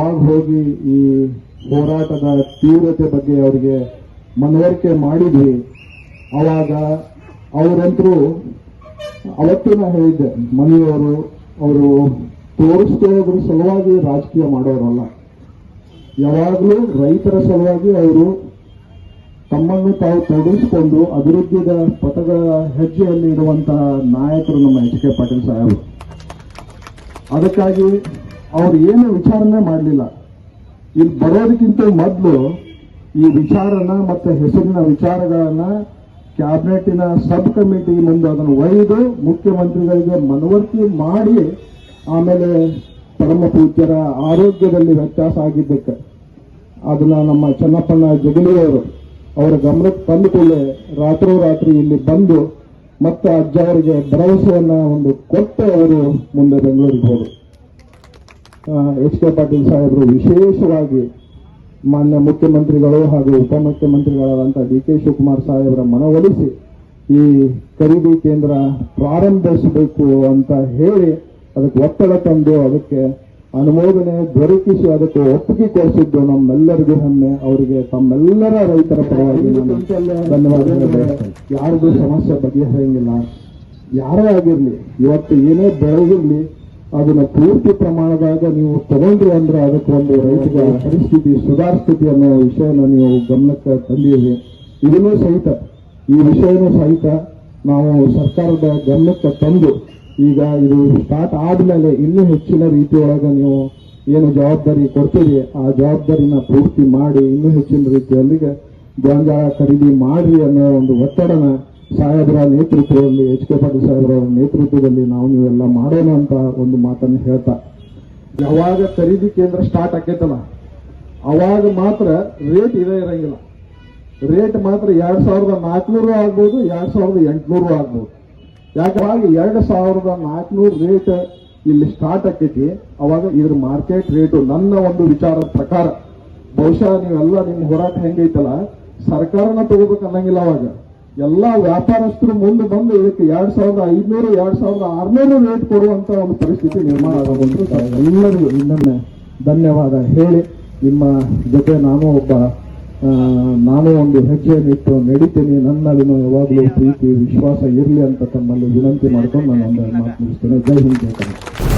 ಯಾವಾಗ ಹೋಗಿ ಈ ಹೋರಾಟದ ತೀವ್ರತೆ ಬಗ್ಗೆ ಅವರಿಗೆ ಮನವರಿಕೆ ಮಾಡಿದ್ವಿ, ಅವಾಗ ಅವರಂತರೂ ಅವತ್ತಿನ ಹೇಳಿದ್ದೆ, ಮನೆಯವರು ಅವರು ತೋರಿಸ್ಕೊಳ್ಳೋದ್ರ ಸಲುವಾಗಿ ರಾಜಕೀಯ ಮಾಡೋರಲ್ಲ, ಯಾವಾಗಲೂ ರೈತರ ಸಲುವಾಗಿ ಅವರು ತಮ್ಮನ್ನು ತಾವು ತೊಡಗಿಸಿಕೊಂಡು ಅಭಿವೃದ್ಧಿಯ ಪಥಗಳ ಹೆಜ್ಜೆಯಲ್ಲಿ ಇರುವಂತಹ ನಾಯಕರು ನಮ್ಮ ಎಚ್ ಕೆ ಪಾಟೀಲ್ ಸಾಹೇಬರು. ಅದಕ್ಕಾಗಿ ಅವ್ರು ಏನು ವಿಚಾರಣೆ ಮಾಡಲಿಲ್ಲ. ಇಲ್ಲಿ ಬರೋದಕ್ಕಿಂತ ಮೊದಲು ಈ ವಿಚಾರನ ಮತ್ತು ಹೆಸರಿನ ವಿಚಾರಗಳನ್ನ ಕ್ಯಾಬಿನೆಟಿನ ಸಬ್ ಕಮಿಟಿ ಮುಂದೆ ಅದನ್ನು ಒಯ್ದು ಮುಖ್ಯಮಂತ್ರಿಗಳಿಗೆ ಮನವರಿಕೆ ಮಾಡಿ ಆಮೇಲೆ ಪರಮ ಪೂಜ್ಯರ ಆರೋಗ್ಯದಲ್ಲಿ ವ್ಯತ್ಯಾಸ ಆಗಿದ್ದಕ್ಕೆ ಅದನ್ನ ನಮ್ಮ ಚನ್ನಪ್ಪಣ್ಣ ಜಗಲಿಯವರು ಅವರ ಗಮನಕ್ಕೆ ತಂದು ಕೂಡಲೇ ರಾತ್ರೋರಾತ್ರಿ ಇಲ್ಲಿ ಬಂದು ಮತ್ತೆ ಅಜ್ಜ ಅವರಿಗೆ ಭರವಸೆಯನ್ನ ಒಂದು ಕೊಟ್ಟು ಅವರು ಮುಂದೆ ಬೆಂಗಳೂರಿಗೆ ಹೋದರು. ಎಚ್ ಕೆ ಪಾಟೀಲ್ ಸಾಹೇಬರು ವಿಶೇಷವಾಗಿ ಮಾನ್ಯ ಮುಖ್ಯಮಂತ್ರಿಗಳು ಹಾಗೂ ಉಪಮುಖ್ಯಮಂತ್ರಿಗಳಾದಂಥ ಡಿ ಕೆ ಶಿವಕುಮಾರ್ ಸಾಹೇಬರ ಮನವೊಲಿಸಿ ಈ ಖರೀದಿ ಕೇಂದ್ರ ಪ್ರಾರಂಭಿಸಬೇಕು ಅಂತ ಹೇಳಿ ಅದಕ್ಕೆ ಒತ್ತಡ ತಂದು ಅದಕ್ಕೆ ಅನುಮೋದನೆ ದೊರಕಿಸಿ ಅದಕ್ಕೆ ಒಪ್ಪಿಗೆ ಕೊಡಿಸಿದ್ದು ನಮ್ಮೆಲ್ಲರಿಗೂ ಹೆಮ್ಮೆ. ಅವರಿಗೆ ತಮ್ಮೆಲ್ಲರ ರೈತರ ಪರವಾಗಿ ಧನ್ಯವಾದಗಳು. ಯಾರಿಗೂ ಸಮಸ್ಯೆ ಬಗೆಹರಿಯಂಗಿಲ್ಲ, ಯಾರೇ ಆಗಿರ್ಲಿ, ಇವತ್ತು ಏನೇ ಬೆಳೆದಿರ್ಲಿ ಅದನ್ನ ಪೂರ್ತಿ ಪ್ರಮಾಣದಾಗ ನೀವು ತಗೊಂಡ್ರಿ ಅಂದ್ರೆ ಅದಕ್ಕೆ ಒಂದು ರೈತರ ಪರಿಸ್ಥಿತಿ ಸುಧಾರಿಸ್ತಿದೆ ಅನ್ನೋ ವಿಷಯನ ನೀವು ಗಮನಕ್ಕೆ ತಂದಿರಿ. ಇದನ್ನೂ ಸಹಿತ ಈ ವಿಷಯನೂ ಸಹಿತ ನಾವು ಸರ್ಕಾರದ ಗಮನಕ್ಕೆ ತಂದು ಈಗ ಇದು ಸ್ಟಾರ್ಟ್ ಆದ್ಮೇಲೆ ಇನ್ನೂ ಹೆಚ್ಚಿನ ರೀತಿಯೊಳಗೆ ನೀವು ಏನು ಜವಾಬ್ದಾರಿ ಕೊಡ್ತೀರಿ ಆ ಜವಾಬ್ದಾರಿನ ಪೂರ್ತಿ ಮಾಡಿ ಇನ್ನೂ ಹೆಚ್ಚಿನ ರೀತಿಯಲ್ಲಿಗೆ ಗೋಂಜಾಳ ಖರೀದಿ ಮಾಡ್ರಿ ಅನ್ನೋ ಒಂದು ಒತ್ತಡನ ಸಾಹೇಬರ ನೇತೃತ್ವದಲ್ಲಿ ಎಚ್ ಕೆ ಪಾಟೀಲ್ ಸಾಹೇಬರ ನೇತೃತ್ವದಲ್ಲಿ ನಾವು ನೀವೆಲ್ಲ ಮಾಡೋಣ ಅಂತ ಒಂದು ಮಾತನ್ನು ಹೇಳ್ತಾ, ಯಾವಾಗ ಖರೀದಿ ಕೇಂದ್ರ ಸ್ಟಾರ್ಟ್ ಆಕೈತಲ್ಲ ಅವಾಗ ಮಾತ್ರ ರೇಟ್ ಇದೇ ಇರಂಗಿಲ್ಲ. ರೇಟ್ ಮಾತ್ರ 2400 ಆಗ್ಬೋದು, 2800 ಆಗ್ಬೋದು. ಯಾಕಂದ್ರೆ 2400 ರೇಟ್ ಇಲ್ಲಿ ಸ್ಟಾರ್ಟ್ ಆಕೈತಿ. ಅವಾಗ ಇದ್ರ ಮಾರ್ಕೆಟ್ ರೇಟು ನನ್ನ ಒಂದು ವಿಚಾರದ ಪ್ರಕಾರ ಬಹುಶಃ ನೀವೆಲ್ಲ ನಿಮ್ಮ ಹೋರಾಟ ಹೆಂಗೈತಲ್ಲ ಸರ್ಕಾರನ ತಗೋಬೇಕು ಅನ್ನಂಗಿಲ್ಲ. ಅವಾಗ ಎಲ್ಲಾ ವ್ಯಾಪಾರಸ್ಥರು ಮುಂದೆ ಬಂದು ಇದಕ್ಕೆ 2500, 2600 ರೇಟ್ ಕೊಡುವಂತ ಒಂದು ಪರಿಸ್ಥಿತಿ ನಿರ್ಮಾಣ ಆಗೋದು. ಎಲ್ಲರಿಗೂ ಇನ್ನೊಮ್ಮೆ ಧನ್ಯವಾದ ಹೇಳಿ ನಿಮ್ಮ ಜೊತೆ ನಾನು ಒಂದು ಹೆಜ್ಜೆಯನ್ನಿಟ್ಟು ನಡೀತೀನಿ. ನನ್ನಲ್ಲಿನೂ ಯಾವಾಗಲೂ ಪ್ರೀತಿ ವಿಶ್ವಾಸ ಇರಲಿ ಅಂತ ತಮ್ಮಲ್ಲಿ ವಿನಂತಿ ಮಾಡ್ಕೊಂಡು ನಾನು ಒಂದು ಮಾತು ಮುಗಿಸ್ತೇನೆ. ಜೈ ಹಿಂದ್.